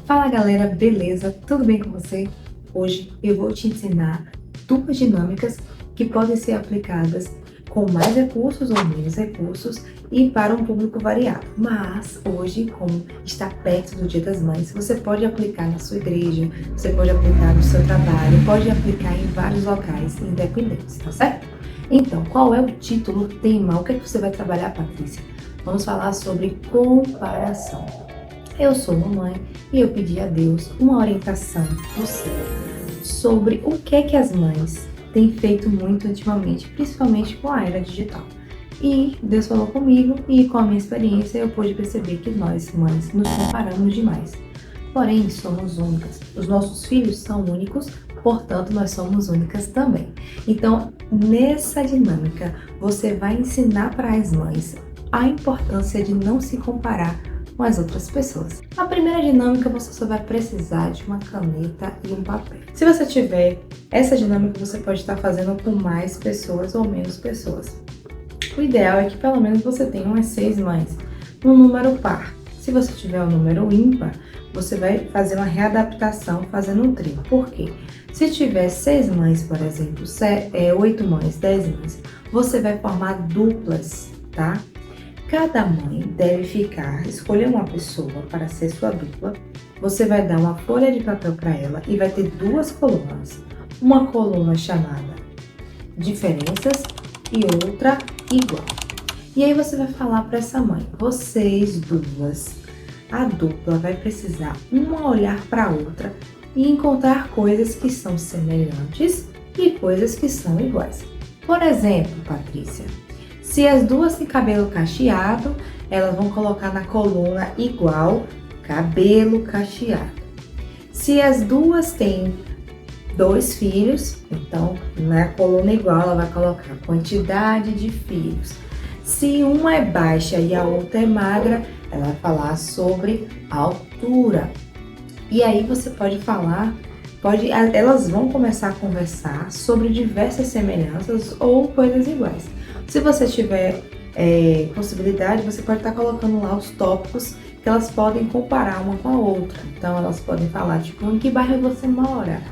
Fala galera, beleza? Tudo bem com você? Hoje eu vou te ensinar duas dinâmicas que podem ser aplicadas com mais recursos ou menos recursos e para um público variado. Mas hoje, como está perto do Dia das Mães, você pode aplicar na sua igreja, você pode aplicar no seu trabalho, pode aplicar em vários locais independentes, tá certo? Então, qual é o título, o tema, o que é que você vai trabalhar, Patrícia? Vamos falar sobre comparação. Eu sou mamãe e eu pedi a Deus uma orientação do céu sobre o que é que as mães têm feito muito ultimamente, principalmente com a era digital. E Deus falou comigo e com a minha experiência eu pude perceber que nós, mães, nos comparamos demais. Porém, somos únicas. Os nossos filhos são únicos, portanto, nós somos únicas também. Então, nessa dinâmica, você vai ensinar para as mães a importância de não se comparar com as outras pessoas. Na primeira dinâmica, você só vai precisar de uma caneta e um papel. Se você tiver essa dinâmica, você pode estar fazendo com mais pessoas ou menos pessoas. O ideal é que pelo menos você tenha umas 6 mães, um número par. Se você tiver um número ímpar, você vai fazer uma readaptação fazendo um trio. Por quê? Se tiver 6 mães, por exemplo, 8 mães, 10 mães, você vai formar duplas, tá? Cada mãe deve escolher uma pessoa para ser sua dupla. Você vai dar uma folha de papel para ela e vai ter 2 colunas. Uma coluna chamada diferenças e outra igual. E aí você vai falar para essa mãe, vocês duas, a dupla vai precisar uma olhar para a outra e encontrar coisas que são semelhantes e coisas que são iguais. Por exemplo, Patrícia, se as duas têm cabelo cacheado, elas vão colocar na coluna igual, cabelo cacheado. Se as duas têm 2 filhos, então na coluna igual ela vai colocar quantidade de filhos. Se uma é baixa e a outra é magra, ela vai falar sobre altura. E aí você pode falar, elas vão começar a conversar sobre diversas semelhanças ou coisas iguais. Se você tiver possibilidade, você pode estar colocando lá os tópicos que elas podem comparar uma com a outra. Então elas podem falar, tipo, em que bairro você mora?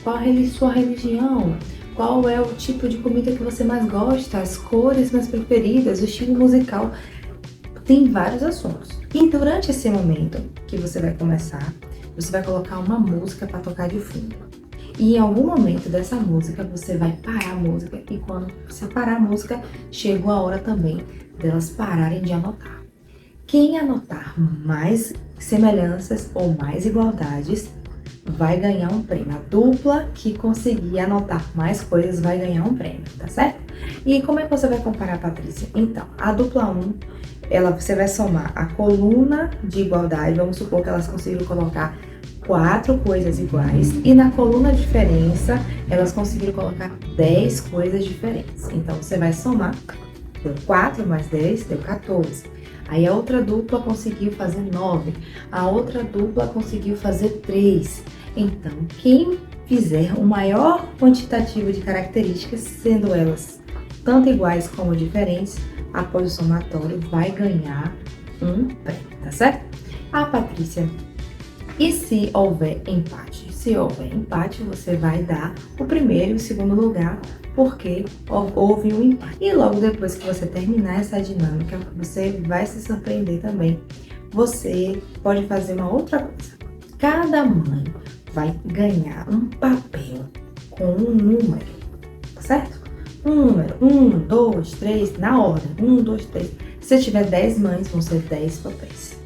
Qual é a sua religião? Qual é o tipo de comida que você mais gosta? As cores mais preferidas? O estilo musical? Tem vários assuntos. E durante esse momento que você vai começar, você vai colocar uma música para tocar de fundo. E em algum momento dessa música, você vai parar a música. E quando você parar a música, chegou a hora também delas pararem de anotar. Quem anotar mais semelhanças ou mais igualdades vai ganhar um prêmio. A dupla que conseguir anotar mais coisas vai ganhar um prêmio, tá certo? E como é que você vai comparar, Patrícia? Então, a dupla 1, você vai somar a coluna de igualdade. Vamos supor que elas conseguiram colocar 4 coisas iguais e na coluna diferença elas conseguiram colocar 10 coisas diferentes. Então você vai somar, deu 4 mais 10, deu 14. Aí a outra dupla conseguiu fazer 9, a outra dupla conseguiu fazer 3. Então quem fizer o maior quantitativo de características, sendo elas tanto iguais como diferentes, após o somatório vai ganhar um prêmio, tá certo? A Patrícia, e se houver empate? Se houver empate, você vai dar o primeiro e o segundo lugar, porque houve um empate. E logo depois que você terminar essa dinâmica, você vai se surpreender também. Você pode fazer uma outra coisa. Cada mãe vai ganhar um papel com um número, tá certo? Um número, 1, 2, 3, na ordem, 1, 2, 3. Se tiver 10 mães, vão ser 10 papéis.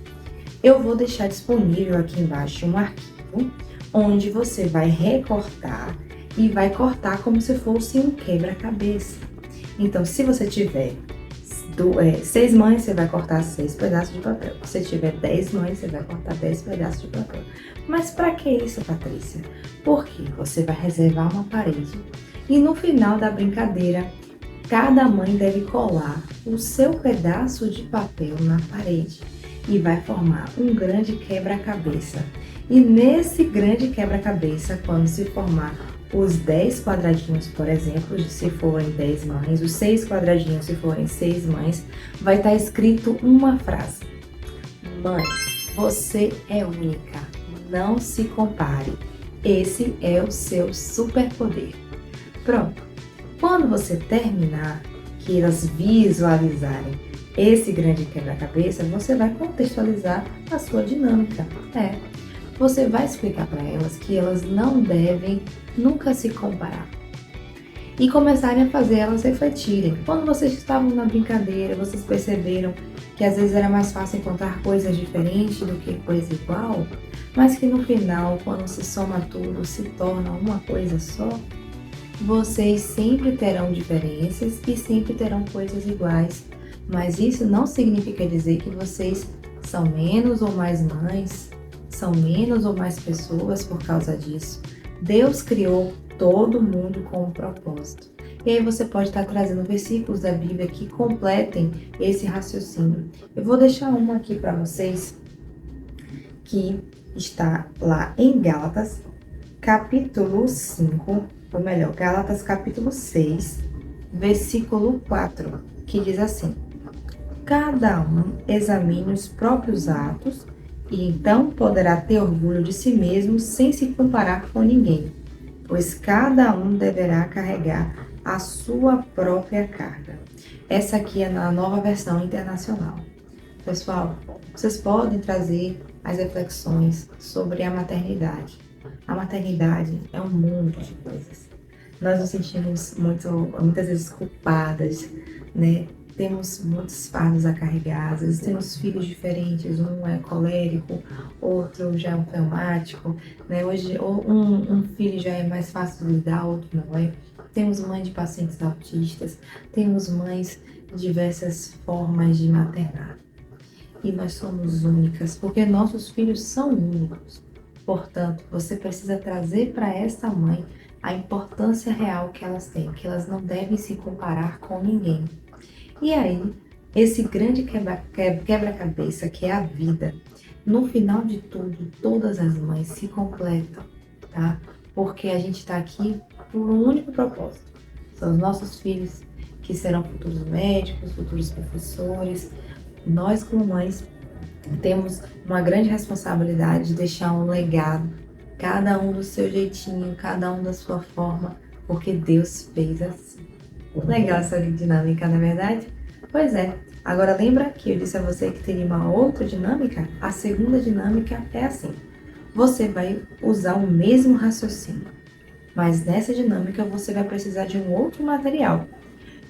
Eu vou deixar disponível aqui embaixo um arquivo onde você vai recortar e vai cortar como se fosse um quebra-cabeça. Então, se você tiver 6 mães, você vai cortar 6 pedaços de papel. Se tiver 10 mães, você vai cortar 10 pedaços de papel. Mas para que isso, Patrícia? Porque você vai reservar uma parede e no final da brincadeira, cada mãe deve colar o seu pedaço de papel na parede e vai formar um grande quebra-cabeça. E nesse grande quebra-cabeça, quando se formar os 10 quadradinhos, por exemplo, se forem 10 mães, os 6 quadradinhos, se forem 6 mães, vai estar escrito uma frase: Mãe, você é única, Não se compare. Esse é o seu superpoder. Pronto. Quando você terminar, que elas visualizarem esse grande quebra-cabeça, você vai contextualizar a sua dinâmica. Você vai explicar para elas que elas não devem nunca se comparar. E começarem a fazer elas refletirem. Quando vocês estavam na brincadeira, vocês perceberam que às vezes era mais fácil encontrar coisas diferentes do que coisa igual, mas que no final, quando se soma tudo, se torna uma coisa só, vocês sempre terão diferenças e sempre terão coisas iguais. Mas isso não significa dizer que vocês são menos ou mais mães, são menos ou mais pessoas por causa disso. Deus criou todo mundo com um propósito. E aí você pode estar trazendo versículos da Bíblia que completem esse raciocínio. Eu vou deixar uma aqui para vocês, que está lá em Gálatas, capítulo 5, ou melhor, Gálatas capítulo 6, versículo 4, que diz assim: cada um examine os próprios atos e então poderá ter orgulho de si mesmo sem se comparar com ninguém, pois cada um deverá carregar a sua própria carga. Essa aqui é na Nova Versão Internacional. Pessoal, vocês podem trazer as reflexões sobre a maternidade. A maternidade é um mundo de coisas. Nós nos sentimos muitas vezes culpadas, né? Temos muitos fardos a carregar, às vezes temos filhos diferentes, um é colérico, outro já é um fleumático, né? Hoje um filho já é mais fácil de lidar, outro não é. Temos mães de pacientes autistas, temos mães de diversas formas de maternar. E nós somos únicas, porque nossos filhos são únicos. Portanto, você precisa trazer para essa mãe a importância real que elas têm, que elas não devem se comparar com ninguém. E aí, esse grande quebra-cabeça que é a vida, no final de tudo, todas as mães se completam, tá? Porque a gente está aqui por um único propósito. São os nossos filhos que serão futuros médicos, futuros professores. Nós, como mães, temos uma grande responsabilidade de deixar um legado, cada um do seu jeitinho, cada um da sua forma, porque Deus fez assim. Legal essa dinâmica, não é verdade? Pois é. Agora lembra que eu disse a você que teria uma outra dinâmica? A segunda dinâmica é assim. Você vai usar o mesmo raciocínio, mas nessa dinâmica você vai precisar de um outro material.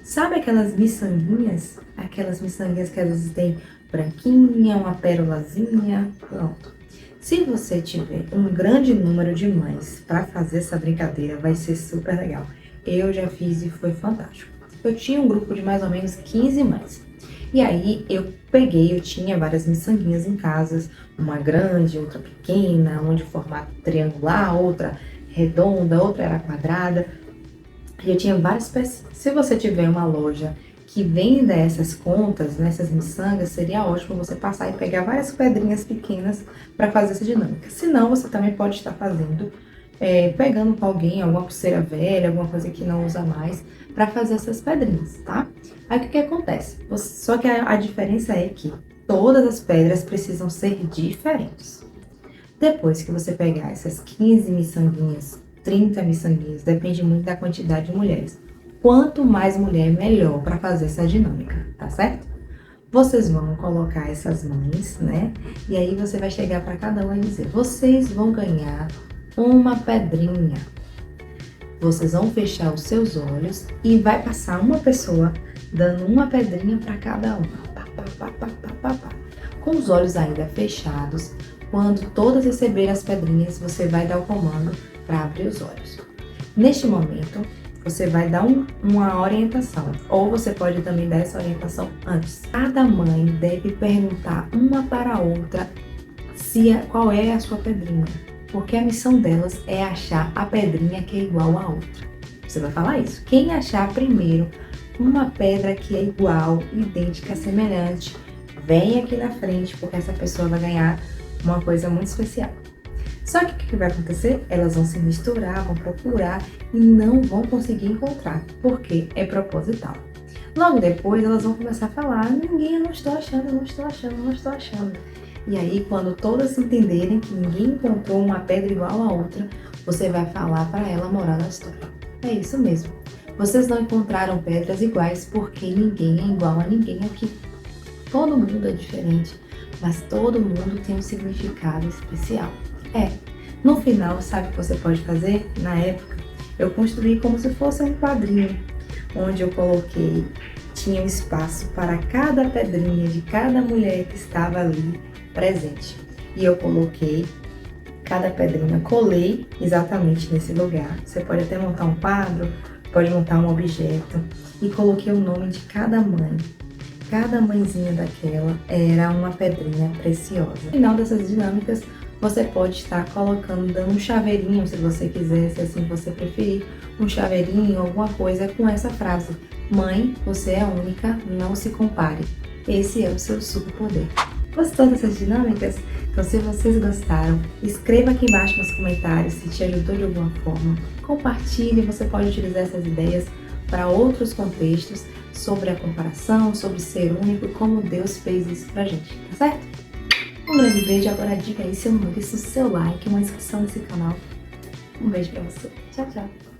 Sabe aquelas miçanguinhas? Aquelas miçanguinhas que às vezes tem branquinha, uma pérolazinha? Pronto. Se você tiver um grande número de mães para fazer essa brincadeira, vai ser super legal. Eu já fiz e foi fantástico. Eu tinha um grupo de mais ou menos 15 mães. E aí eu tinha várias miçanguinhas em casa, uma grande, outra pequena, uma de formato triangular, outra redonda, outra era quadrada. E eu tinha várias peças. Se você tiver uma loja que venda essas contas, nessas miçangas, seria ótimo você passar e pegar várias pedrinhas pequenas para fazer essa dinâmica. Se não, você também pode estar fazendo, pegando com alguém, alguma pulseira velha, alguma coisa que não usa mais, para fazer essas pedrinhas, tá? Aí o que acontece? Só que a diferença é que todas as pedras precisam ser diferentes. Depois que você pegar essas 15 miçanguinhas, 30 miçanguinhas, depende muito da quantidade de mulheres. Quanto mais mulher, melhor para fazer essa dinâmica, tá certo? Vocês vão colocar essas mães, né? E aí você vai chegar para cada uma e dizer: vocês vão ganhar uma pedrinha. Vocês vão fechar os seus olhos e vai passar uma pessoa dando uma pedrinha para cada uma. Com os olhos ainda fechados, quando todas receberem as pedrinhas, você vai dar o comando para abrir os olhos. Neste momento, você vai dar uma orientação, ou você pode também dar essa orientação antes. Cada mãe deve perguntar uma para a outra qual é a sua pedrinha, porque a missão delas é achar a pedrinha que é igual à outra. Você vai falar isso. Quem achar primeiro uma pedra que é igual, idêntica, semelhante, vem aqui na frente, porque essa pessoa vai ganhar uma coisa muito especial. Só que o que vai acontecer? Elas vão se misturar, vão procurar e não vão conseguir encontrar, porque é proposital. Logo depois elas vão começar a falar: ninguém, eu não estou achando, eu não estou achando, eu não estou achando. E aí, quando todas entenderem que ninguém encontrou uma pedra igual a outra, você vai falar para ela a moral da história. É isso mesmo. Vocês não encontraram pedras iguais porque ninguém é igual a ninguém aqui. Todo mundo é diferente, mas todo mundo tem um significado especial. É, no final, sabe o que você pode fazer? Na época, eu construí como se fosse um quadrinho, onde eu coloquei, tinha um espaço para cada pedrinha de cada mulher que estava ali presente. E eu coloquei cada pedrinha, colei exatamente nesse lugar. Você pode até montar um quadro, pode montar um objeto, e coloquei o nome de cada mãe. Cada mãezinha daquela era uma pedrinha preciosa. No final dessas dinâmicas, você pode estar colocando, dando um chaveirinho, se você quiser, se assim você preferir, um chaveirinho, alguma coisa com essa frase: mãe, você é única, não se compare. Esse é o seu superpoder. Gostou dessas dinâmicas? Então, se vocês gostaram, escreva aqui embaixo nos comentários se te ajudou de alguma forma. Compartilhe, você pode utilizar essas ideias para outros contextos, sobre a comparação, sobre ser único, como Deus fez isso pra gente, tá certo? Um grande beijo, agora diga aí seu número, seu like, uma inscrição nesse canal. Um beijo pra você. Tchau, tchau.